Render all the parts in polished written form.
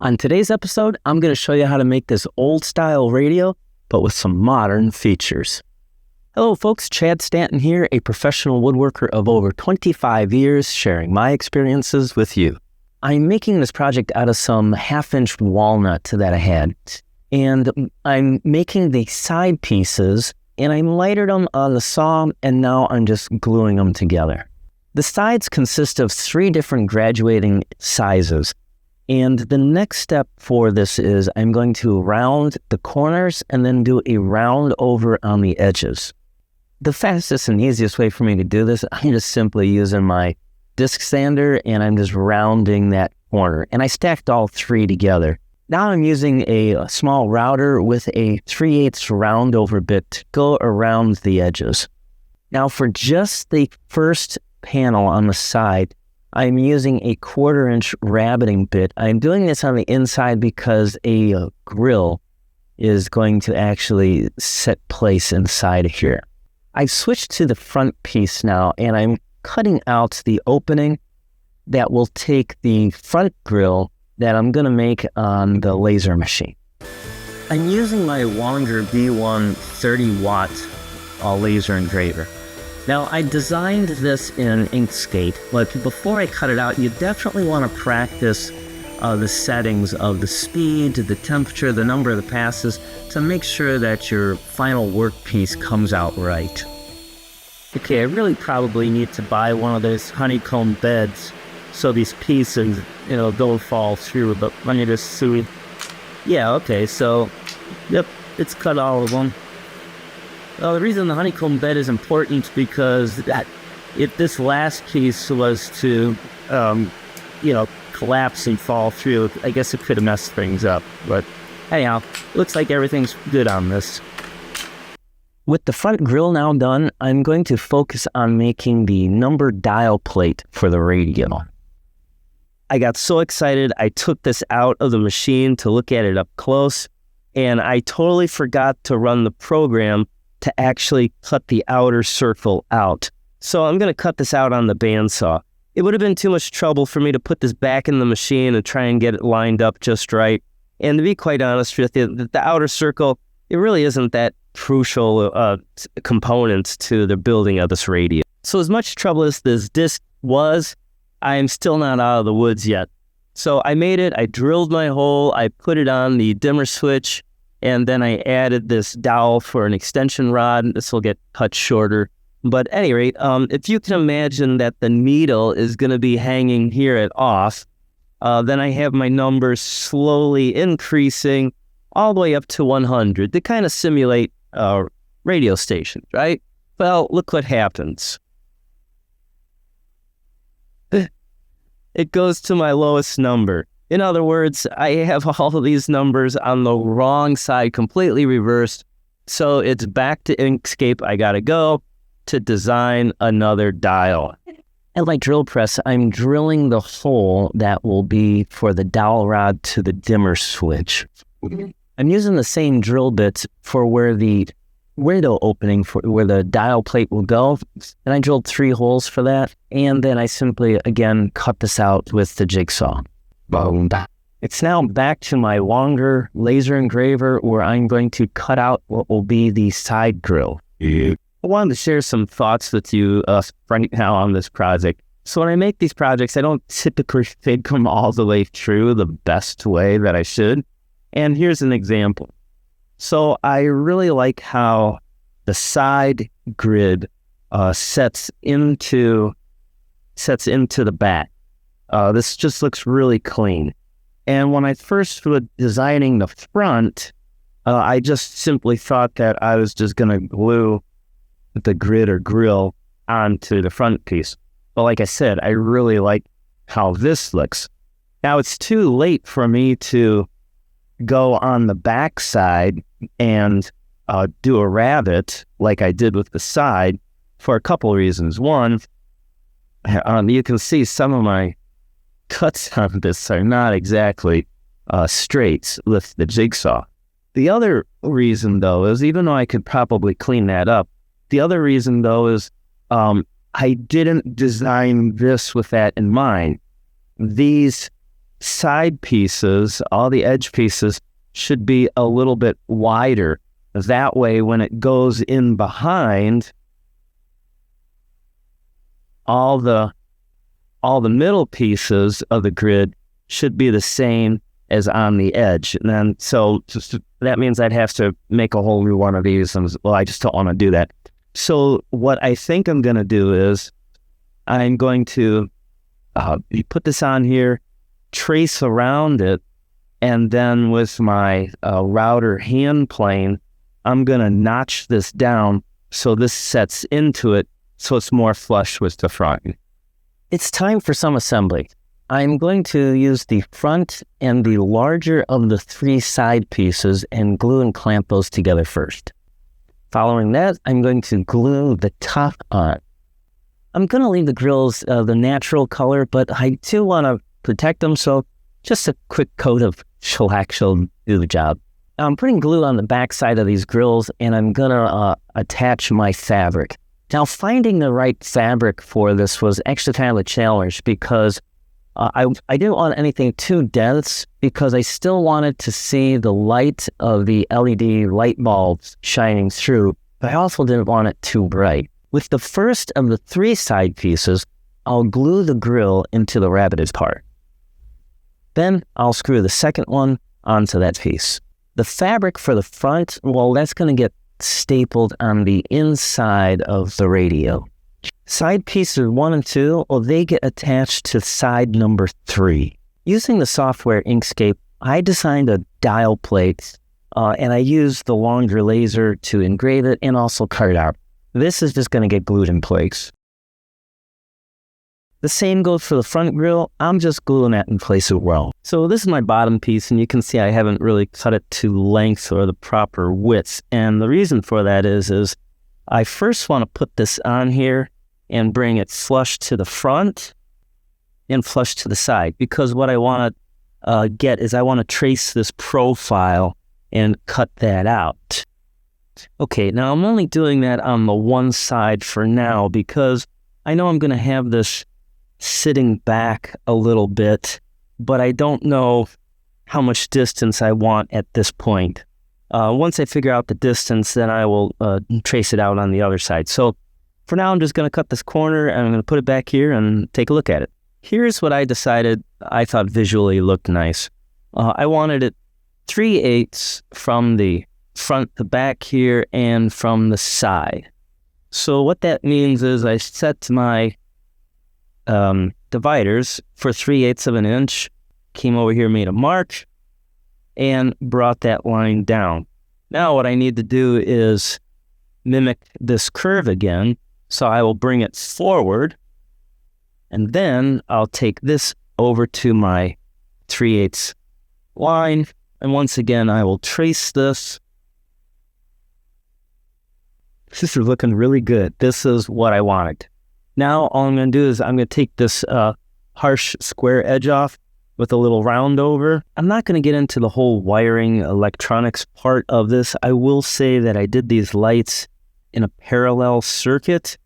On today's episode, I'm going to show you how to make this old-style radio, but with some modern features. Hello folks, Chad Stanton here, a professional woodworker of over 25 years, sharing my experiences with you. I'm making this project out of some half-inch walnut that I had, and I'm making the side pieces, and I mitered them on the saw, and now I'm just gluing them together. The sides consist of 3 different graduating sizes. And the next step for this is I'm going to round the corners and then do a round over on the edges. The fastest and easiest way for me to do this, I'm just simply using my disc sander and I'm just rounding that corner. And I stacked all 3 together. Now I'm using a small router with a 3/8 round over bit to go around the edges. Now for just the first panel on the side, I'm using a 1/4-inch rabbiting bit. I'm doing this on the inside because a grill is going to actually set place inside of here. I've switched to the front piece now, and I'm cutting out the opening that will take the front grill that I'm going to make on the laser machine. I'm using my Longer B1 30-watt laser engraver. Now, I designed this in Inkscape, but before I cut it out, you definitely want to practice the settings of the speed, the temperature, the number of the passes to make sure that your final workpiece comes out right. Okay, I really probably need to buy one of those honeycomb beds so these pieces, don't fall through, but let me just see. Yeah, okay, so, yep, it's cut all of them. The reason the honeycomb bed is important because if this last piece was to, collapse and fall through, I guess it could have messed things up. But anyhow, looks like everything's good on this. With the front grill now done, I'm going to focus on making the number dial plate for the radio. I got so excited, I took this out of the machine to look at it up close, and I totally forgot to run the program to actually cut the outer circle out. So I'm going to cut this out on the bandsaw. It would have been too much trouble for me to put this back in the machine and try and get it lined up just right. And to be quite honest with you, the outer circle, it really isn't that crucial component to the building of this radio. So as much trouble as this disc was, I'm still not out of the woods yet. So I made it, I drilled my hole, I put it on the dimmer switch, and then I added this dowel for an extension rod. This will get cut shorter. But at any rate, if you can imagine that the needle is going to be hanging here at off, then I have my numbers slowly increasing all the way up to 100 to kind of simulate radio stations, right? Well, look what happens. It goes to my lowest number. In other words, I have all of these numbers on the wrong side, completely reversed. So it's back to Inkscape. I gotta go to design another dial. At my drill press, I'm drilling the hole that will be for the dowel rod to the dimmer switch. I'm using the same drill bits for where the window opening for where the dial plate will go. And I drilled 3 holes for that. And then I simply, again, cut this out with the jigsaw. Boom. It's now back to my longer laser engraver where I'm going to cut out what will be the side grill. I wanted to share some thoughts with you right now on this project. So when I make these projects, I don't typically think them all the way through the best way that I should. And here's an example. So I really like how the side grid sets into the back. This just looks really clean. And when I first was designing the front, I just simply thought that I was just going to glue the grid or grill onto the front piece. But like I said, I really like how this looks. Now it's too late for me to go on the back side and do a rabbet like I did with the side for a couple of reasons. One, you can see some of my cuts on this are not exactly straight with the jigsaw. The other reason, though, is even though I could probably clean that up, the other reason, though, is I didn't design this with that in mind. These side pieces, all the edge pieces, should be a little bit wider. That way, when it goes in behind, all the middle pieces of the grid should be the same as on the edge. And then, so that means I'd have to make a whole new one of these. And well, I just don't want to do that. So what I think I'm going to do is I'm going to put this on here, trace around it, and then with my router hand plane, I'm going to notch this down so this sets into it so it's more flush with the front. It's time for some assembly. I'm going to use the front and the larger of the 3 side pieces and glue and clamp those together first. Following that, I'm going to glue the top on. I'm going to leave the grills the natural color, but I do want to protect them, so just a quick coat of shellac will do the job. I'm putting glue on the back side of these grills, and I'm going to attach my fabric. Now, finding the right fabric for this was actually kind of a challenge because I didn't want anything too dense because I still wanted to see the light of the LED light bulbs shining through, but I also didn't want it too bright. With the first of the 3 side pieces, I'll glue the grill into the rabbited part. Then I'll screw the second one onto that piece. The fabric for the front, well, that's going to get stapled on the inside of the radio. Side pieces 1 and 2, well, they get attached to side number 3. Using the software Inkscape, I designed a dial plate, and I used the longer laser to engrave it and also cut it out. This is just going to get glued in place. The same goes for the front grill. I'm just gluing that in place as well. So this is my bottom piece, and you can see I haven't really cut it to length or the proper width. And the reason for that is I first want to put this on here and bring it flush to the front and flush to the side, because what I want to get is I want to trace this profile and cut that out. Okay, now I'm only doing that on the one side for now because I know I'm going to have this sitting back a little bit, but I don't know how much distance I want at this point. Once I figure out the distance, then I will trace it out on the other side. So for now, I'm just going to cut this corner and I'm going to put it back here and take a look at it. Here's what I decided I thought visually looked nice. I wanted it 3/8 from the front to back here and from the side. So what that means is I set my dividers for 3/8 of an inch, came over here, made a mark, and brought that line down. Now what I need to do is mimic this curve again, so I will bring it forward, and then I'll take this over to my 3/8 line, and once again I will trace this. This is looking really good. This is what I wanted. Now all I'm going to do is I'm going to take this harsh square edge off with a little round over. I'm not going to get into the whole wiring electronics part of this. I will say that I did these lights in a parallel circuit,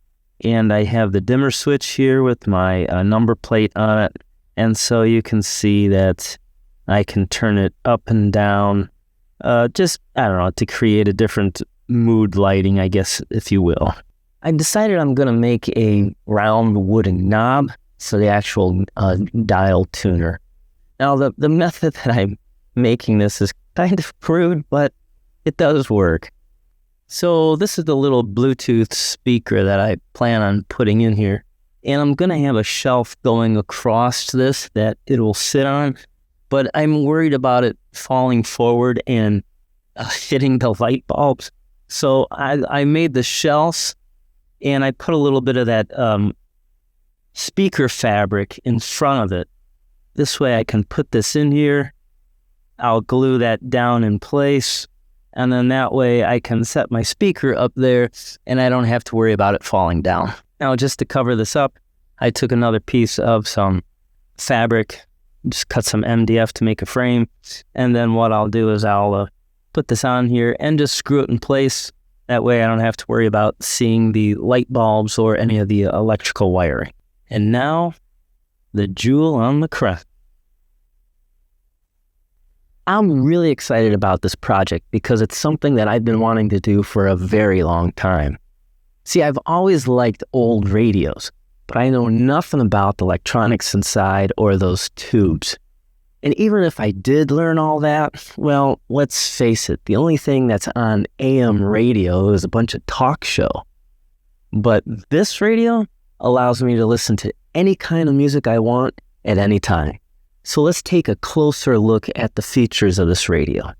and I have the dimmer switch here with my number plate on it, and so you can see that I can turn it up and down, just, I don't know, to create a different mood lighting, I guess, if you will. I decided I'm going to make a round wooden knob for the actual dial tuner. Now, the method that I'm making this is kind of crude, but it does work. So this is the little Bluetooth speaker that I plan on putting in here. And I'm going to have a shelf going across this that it will sit on, but I'm worried about it falling forward and hitting the light bulbs. So I made the shelves, and I put a little bit of that speaker fabric in front of it. This way I can put this in here. I'll glue that down in place, and then that way I can set my speaker up there, and I don't have to worry about it falling down. Now, just to cover this up, I took another piece of some fabric, just cut some MDF to make a frame, and then what I'll do is I'll put this on here and just screw it in place. That way I don't have to worry about seeing the light bulbs or any of the electrical wiring. And now, the jewel on the crown. I'm really excited about this project because it's something that I've been wanting to do for a very long time. See, I've always liked old radios, but I know nothing about the electronics inside or those tubes. And even if I did learn all that, well, let's face it, the only thing that's on AM radio is a bunch of talk show. But this radio allows me to listen to any kind of music I want at any time. So let's take a closer look at the features of this radio.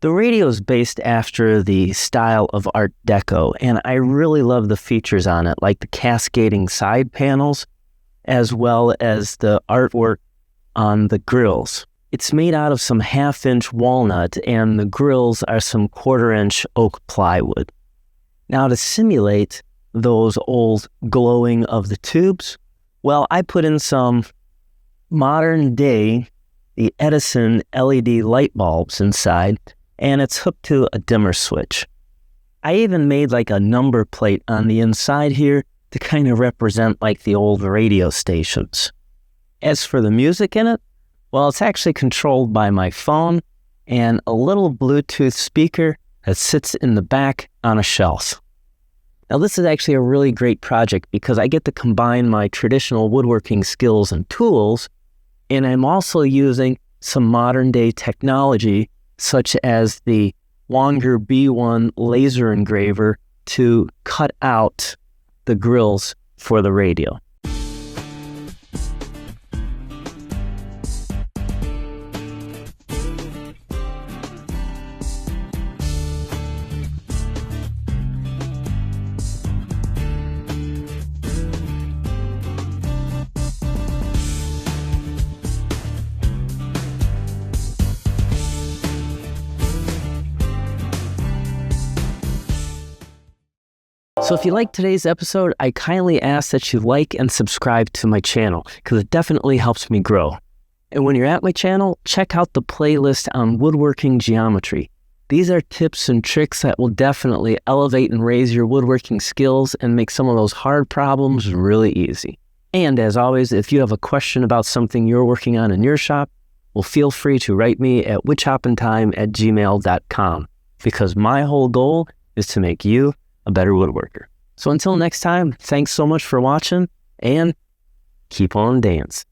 The radio is based after the style of Art Deco, and I really love the features on it, like the cascading side panels, as well as the artwork on the grills. It's made out of some 1/2-inch walnut, and the grills are some 1/4-inch oak plywood. Now, to simulate those old glowing of the tubes, well, I put in some modern day, the Edison LED light bulbs inside, and it's hooked to a dimmer switch. I even made like a number plate on the inside here to kind of represent like the old radio stations. As for the music in it, well, it's actually controlled by my phone and a little Bluetooth speaker that sits in the back on a shelf. Now, this is actually a really great project because I get to combine my traditional woodworking skills and tools, and I'm also using some modern day technology such as the Longer B1 laser engraver to cut out the grills for the radio. So if you liked today's episode, I kindly ask that you like and subscribe to my channel because it definitely helps me grow. And when you're at my channel, check out the playlist on woodworking geometry. These are tips and tricks that will definitely elevate and raise your woodworking skills and make some of those hard problems really easy. And as always, if you have a question about something you're working on in your shop, well, feel free to write me at woodchoppingtime@gmail.com because my whole goal is to make you a better woodworker. So until next time, thanks so much for watching and keep on dance.